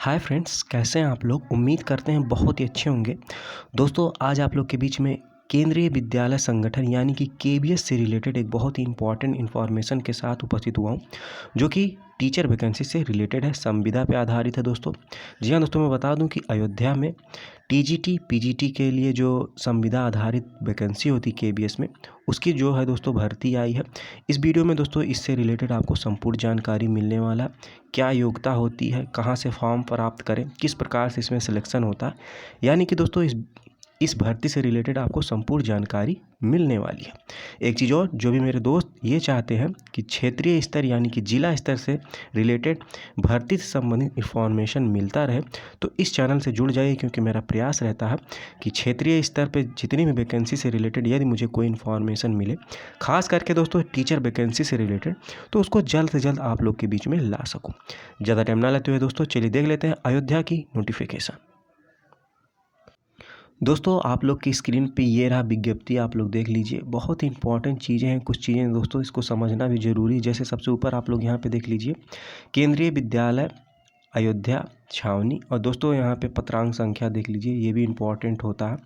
Hi friends, कैसे हैं आप लोग। उम्मीद करते हैं बहुत ही अच्छे होंगे। दोस्तों, आज आप लोग के बीच में केंद्रीय विद्यालय संगठन यानी कि केबीएस से रिलेटेड एक बहुत ही इंपॉर्टेंट इन्फॉर्मेशन के साथ उपस्थित हुआ हूं, जो कि टीचर वैकेंसी से रिलेटेड है, संविदा पे आधारित है। दोस्तों जी हाँ दोस्तों, मैं बता दूं कि अयोध्या में टीजीटी पीजीटी के लिए जो संविदा आधारित वैकेंसी होती केबीएस में, उसकी जो है दोस्तों भर्ती आई है। इस वीडियो में दोस्तों इससे रिलेटेड आपको संपूर्ण जानकारी मिलने वाला है। क्या योग्यता होती है, कहाँ से फॉर्म प्राप्त करें, किस प्रकार से इसमें सिलेक्शन होता है, यानी कि दोस्तों इस भर्ती से रिलेटेड आपको संपूर्ण जानकारी मिलने वाली है। एक चीज़ और, जो भी मेरे दोस्त ये चाहते हैं कि क्षेत्रीय स्तर यानी कि जिला स्तर से रिलेटेड भर्ती से संबंधित इन्फॉर्मेशन मिलता रहे, तो इस चैनल से जुड़ जाइए, क्योंकि मेरा प्रयास रहता है कि क्षेत्रीय स्तर पर जितनी भी वैकेंसी से रिलेटेड यदि मुझे कोई इन्फॉर्मेशन मिले, खास करके दोस्तों टीचर वैकेंसी से रिलेटेड, तो उसको जल्द से जल्द आप लोग के बीच में ला सकूँ। ज़्यादा टाइम ना लेते हुए दोस्तों चलिए देख लेते हैं अयोध्या की नोटिफिकेशन। दोस्तों, आप लोग की स्क्रीन पे ये रहा विज्ञप्ति, आप लोग देख लीजिए। बहुत ही इंपॉर्टेंट चीज़ें हैं, कुछ चीज़ें दोस्तों इसको समझना भी जरूरी है। जैसे सबसे ऊपर आप लोग यहाँ पे देख लीजिए, केंद्रीय विद्यालय अयोध्या छावनी, और दोस्तों यहाँ पे पत्रांक संख्या देख लीजिए, ये भी इम्पॉर्टेंट होता है।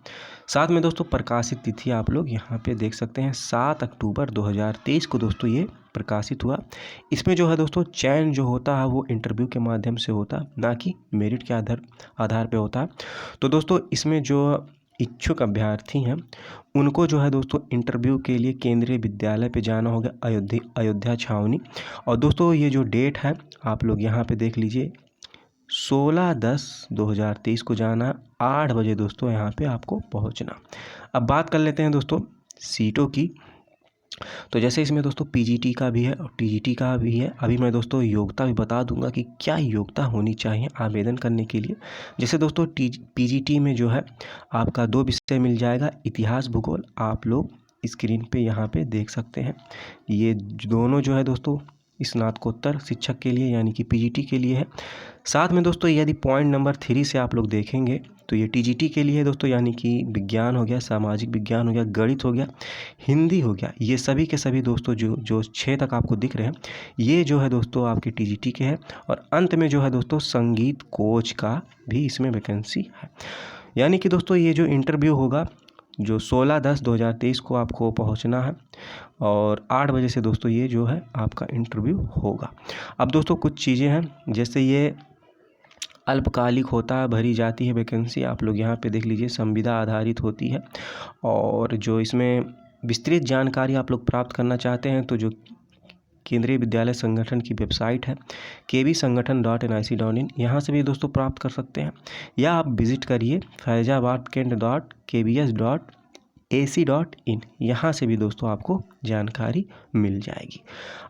साथ में दोस्तों प्रकाशित तिथि आप लोग यहाँ पे देख सकते हैं, 7 अक्टूबर 2023 को दोस्तों ये प्रकाशित हुआ। इसमें जो है दोस्तों चयन जो होता है वो इंटरव्यू के माध्यम से होता है, ना कि मेरिट के आधार पे होता है। तो दोस्तों इसमें जो इच्छुक अभ्यर्थी हैं उनको जो है दोस्तों इंटरव्यू के लिए केंद्रीय विद्यालय पे जाना होगा, अयोध्या छावनी। और दोस्तों ये जो डेट है आप लोग यहाँ पे देख लीजिए, 16/10/2023 को जाना, 8 बजे दोस्तों यहाँ पे आपको पहुँचना। अब बात कर लेते हैं दोस्तों सीटों की। तो जैसे इसमें दोस्तों पीजीटी का भी है और टीजीटी का भी है। अभी मैं दोस्तों योग्यता भी बता दूंगा कि क्या योग्यता होनी चाहिए आवेदन करने के लिए। जैसे दोस्तों पीजीटी में जो है आपका 2 विषय मिल जाएगा, इतिहास भूगोल। आप लोग स्क्रीन पे यहाँ पे देख सकते हैं, ये दोनों जो है दोस्तों स्नातकोत्तर शिक्षक के लिए यानी कि पीजीटी के लिए है। साथ में दोस्तों यदि पॉइंट नंबर 3 से आप लोग देखेंगे तो ये टीजीटी के लिए है दोस्तों, यानी कि विज्ञान हो गया, सामाजिक विज्ञान हो गया, गणित हो गया, हिंदी हो गया, ये सभी के सभी दोस्तों जो 6 तक आपको दिख रहे हैं, ये जो है दोस्तों आपके टीजीटी के हैं। और अंत में जो है दोस्तों संगीत कोच का भी इसमें वैकेंसी है। यानी कि दोस्तों ये जो इंटरव्यू होगा जो 16/10/2023 को आपको पहुंचना है, और 8 बजे से दोस्तों ये जो है आपका इंटरव्यू होगा। अब दोस्तों कुछ चीज़ें हैं, जैसे ये अल्पकालिक होता है, भरी जाती है वैकेंसी। आप लोग यहाँ पे देख लीजिए, संविदा आधारित होती है। और जो इसमें विस्तृत जानकारी आप लोग प्राप्त करना चाहते हैं तो जो केंद्रीय विद्यालय संगठन की वेबसाइट है kbsangathan.nic.in, यहाँ से भी दोस्तों प्राप्त कर सकते हैं, या आप विजिट करिए faizabadkent.kbs.ac.in, यहाँ से भी दोस्तों आपको जानकारी मिल जाएगी।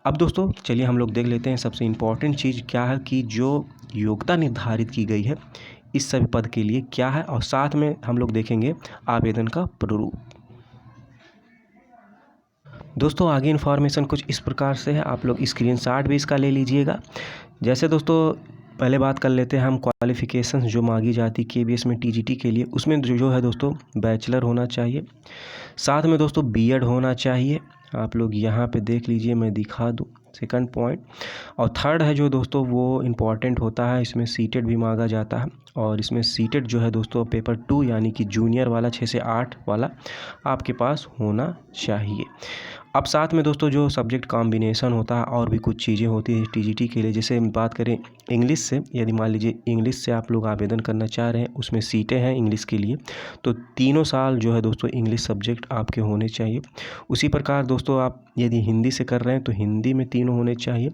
अब दोस्तों चलिए हम लोग देख लेते हैं सबसे इम्पोर्टेंट चीज़ क्या है, कि जो योग्यता निर्धारित की गई है इस सभी पद के लिए क्या है, और साथ में हम लोग देखेंगे आवेदन का प्रारूप। दोस्तों आगे इन्फॉर्मेशन कुछ इस प्रकार से है, आप लोग स्क्रीनशॉट भी इसका ले लीजिएगा। जैसे दोस्तों पहले बात कर लेते हैं हम क्वालिफ़िकेशन जो मांगी जाती केबीएस में टीजीटी के लिए, उसमें जो है दोस्तों बैचलर होना चाहिए, साथ में दोस्तों बीएड होना चाहिए। आप लोग यहाँ पे देख लीजिए, मैं दिखा दूँ सेकंड पॉइंट। और थर्ड है जो दोस्तों वो इम्पॉर्टेंट होता है, इसमें सीटेट भी मांगा जाता है। और इसमें सीटेट जो है दोस्तों पेपर 2 यानी कि जूनियर वाला 6 से 8 वाला आपके पास होना चाहिए। अब साथ में दोस्तों जो सब्जेक्ट कॉम्बिनेशन होता है और भी कुछ चीज़ें होती है टीजीटी के लिए। जैसे बात करें इंग्लिश से, यदि मान लीजिए इंग्लिश से आप लोग आवेदन करना चाह रहे हैं, उसमें सीटें हैं इंग्लिश के लिए, तो 3 साल जो है दोस्तों इंग्लिश सब्जेक्ट आपके होने चाहिए। उसी प्रकार दोस्तों आप यदि हिंदी से कर रहे हैं तो हिंदी में 3 होने चाहिए।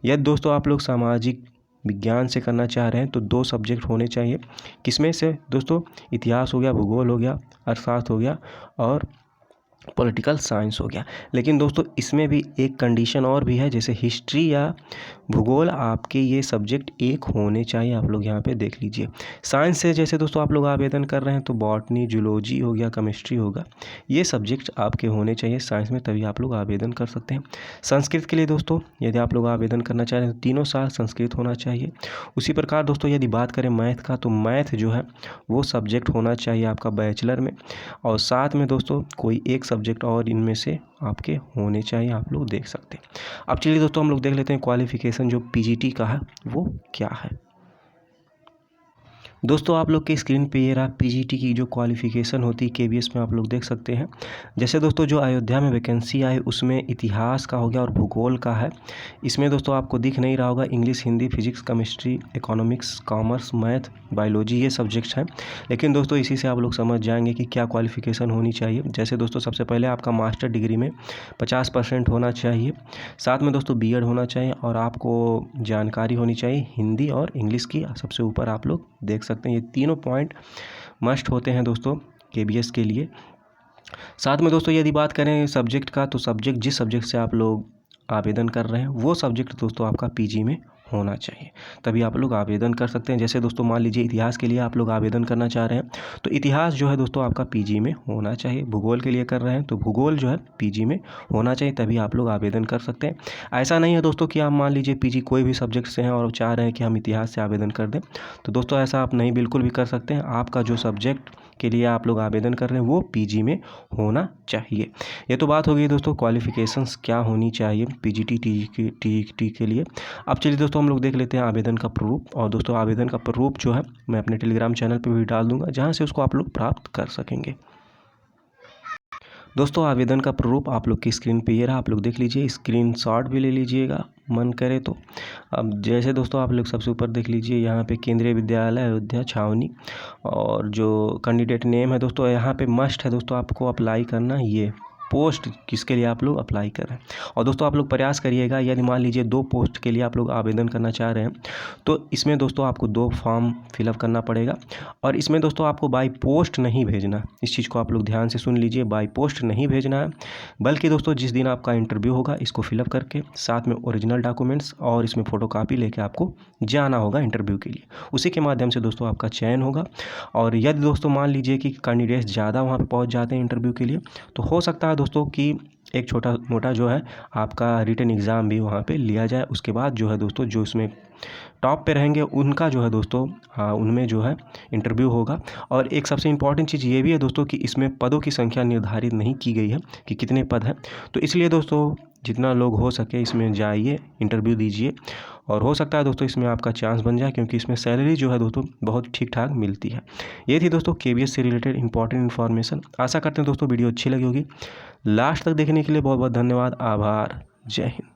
यदि दोस्तों आप लोग सामाजिक विज्ञान से करना चाह रहे हैं तो 2 सब्जेक्ट होने चाहिए। किसमें से दोस्तों, इतिहास हो गया, भूगोल हो गया, अर्थशास्त्र हो गया, और पॉलिटिकल साइंस हो गया। लेकिन दोस्तों इसमें भी एक कंडीशन और भी है, जैसे हिस्ट्री या भूगोल आपके ये सब्जेक्ट एक होने चाहिए। आप लोग यहाँ पे देख लीजिए। साइंस से जैसे दोस्तों आप लोग आवेदन कर रहे हैं तो बॉटनी, जूलॉजी हो गया, केमिस्ट्री होगा, ये सब्जेक्ट आपके होने चाहिए साइंस में, तभी आप लोग आवेदन कर सकते हैं। संस्कृत के लिए दोस्तों यदि आप लोग आवेदन करना चाह रहे हैं तो 3 साल संस्कृत होना चाहिए। उसी प्रकार दोस्तों यदि बात करें मैथ का, तो मैथ जो है वो सब्जेक्ट होना चाहिए आपका बैचलर में, और साथ में दोस्तों कोई एक सब्जेक्ट और इनमें से आपके होने चाहिए, आप लोग देख सकते हैं। अब चलिए दोस्तों हम लोग देख लेते हैं क्वालिफिकेशन जो पीजीटी का है वो क्या है। दोस्तों आप लोग के स्क्रीन पे ये रहा पीजीटी की जो क्वालिफ़िकेशन होती है केवीएस में, आप लोग देख सकते हैं। जैसे दोस्तों जो अयोध्या में वैकेंसी आई उसमें इतिहास का हो गया और भूगोल का है। इसमें दोस्तों आपको दिख नहीं रहा होगा, English, Hindi, physics, chemistry, economics, commerce, math, biology ये सब्जेक्ट्स हैं। लेकिन दोस्तों इसी से आप लोग समझ जाएंगे कि क्या क्वालिफ़िकेशन होनी चाहिए। जैसे दोस्तों सबसे पहले आपका मास्टर डिग्री में 50% होना चाहिए, साथ में दोस्तों बीएड होना चाहिए और आपको जानकारी होनी चाहिए हिंदी और इंग्लिश की। सबसे ऊपर आप लोग देख सकते हैं ये तीनों पॉइंट मस्ट होते हैं दोस्तों केबीएस के लिए। साथ में दोस्तों यदि बात करें सब्जेक्ट का, तो सब्जेक्ट जिस सब्जेक्ट से आप लोग आवेदन कर रहे हैं वो सब्जेक्ट दोस्तों आपका पीजी में होना चाहिए, तभी आप लोग आवेदन कर सकते हैं। जैसे दोस्तों मान लीजिए इतिहास के लिए आप लोग आवेदन करना चाह रहे हैं तो इतिहास जो है दोस्तों आपका पीजी में होना चाहिए। भूगोल के लिए कर रहे हैं तो भूगोल जो है पीजी में होना चाहिए, तभी आप लोग आवेदन कर सकते हैं। ऐसा नहीं है दोस्तों कि आप मान लीजिए पीजी कोई भी सब्जेक्ट से हैं और चाह रहे हैं कि हम इतिहास से आवेदन कर दें, तो दोस्तों ऐसा आप नहीं बिल्कुल भी कर सकते हैं। आपका जो सब्जेक्ट के लिए आप लोग आवेदन कर रहे हैं वो पीजी में होना चाहिए। ये तो बात हो गई दोस्तों क्वालिफ़िकेशंस क्या होनी चाहिए पीजीटी टीईटी के लिए। अब चलिए दोस्तों हम लोग देख लेते हैं आवेदन का प्रूफ। और दोस्तों आवेदन का प्रूफ जो है मैं अपने टेलीग्राम चैनल पे भी डाल दूंगा, जहां से उसको आप लोग प्राप्त कर सकेंगे। दोस्तों आवेदन का प्रूफ आप लोग की स्क्रीन पे ये रहा, आप लोग देख लीजिए, स्क्रीनशॉट भी ले लीजिएगा मन करे तो। अब जैसे दोस्तों आप लोग सबसे ऊपर देख लीजिए, यहाँ पे केंद्रीय विद्यालय अयोध्या छावनी, और जो कैंडिडेट नेम है दोस्तों यहाँ पे मस्ट है दोस्तों आपको अप्लाई करना, ये पोस्ट किसके लिए आप लोग अप्लाई कर रहे हैं। और दोस्तों आप लोग प्रयास करिएगा, यदि मान लीजिए 2 पोस्ट के लिए आप लोग आवेदन करना चाह रहे हैं तो इसमें दोस्तों आपको 2 फॉर्म फिलअप करना पड़ेगा। और इसमें दोस्तों आपको बाय पोस्ट नहीं भेजना, इस चीज़ को आप लोग ध्यान से सुन लीजिए, बाय पोस्ट नहीं भेजना है, बल्कि दोस्तों जिस दिन आपका इंटरव्यू होगा इसको फिलअप करके साथ में ओरिजिनल डॉक्यूमेंट्स और इसमें फ़ोटोकॉपी लेके आपको जाना होगा इंटरव्यू के लिए। उसी के माध्यम से दोस्तों आपका चयन होगा। और यदि दोस्तों मान लीजिए कि कैंडिडेट्स ज़्यादा वहाँ पर पहुँच जाते हैं इंटरव्यू के लिए, तो हो सकता है दोस्तों कि एक छोटा मोटा जो है आपका रिटन एग्ज़ाम भी वहाँ पे लिया जाए। उसके बाद जो है दोस्तों जो इसमें टॉप पे रहेंगे उनका जो है दोस्तों उनमें जो है इंटरव्यू होगा। और एक सबसे इम्पॉर्टेंट चीज़ ये भी है दोस्तों कि इसमें पदों की संख्या निर्धारित नहीं की गई है कि कितने पद हैं, तो इसलिए दोस्तों जितना लोग हो सके इसमें जाइए, इंटरव्यू दीजिए, और हो सकता है दोस्तों इसमें आपका चांस बन जाए, क्योंकि इसमें सैलरी जो है दोस्तों बहुत ठीक ठाक मिलती है। ये थी दोस्तों केबीएस से रिलेटेड इंपॉर्टेंट इन्फॉर्मेशन। आशा करते हैं दोस्तों वीडियो अच्छी लगी होगी। लास्ट तक देखने के लिए बहुत बहुत धन्यवाद, आभार, जय हिंद।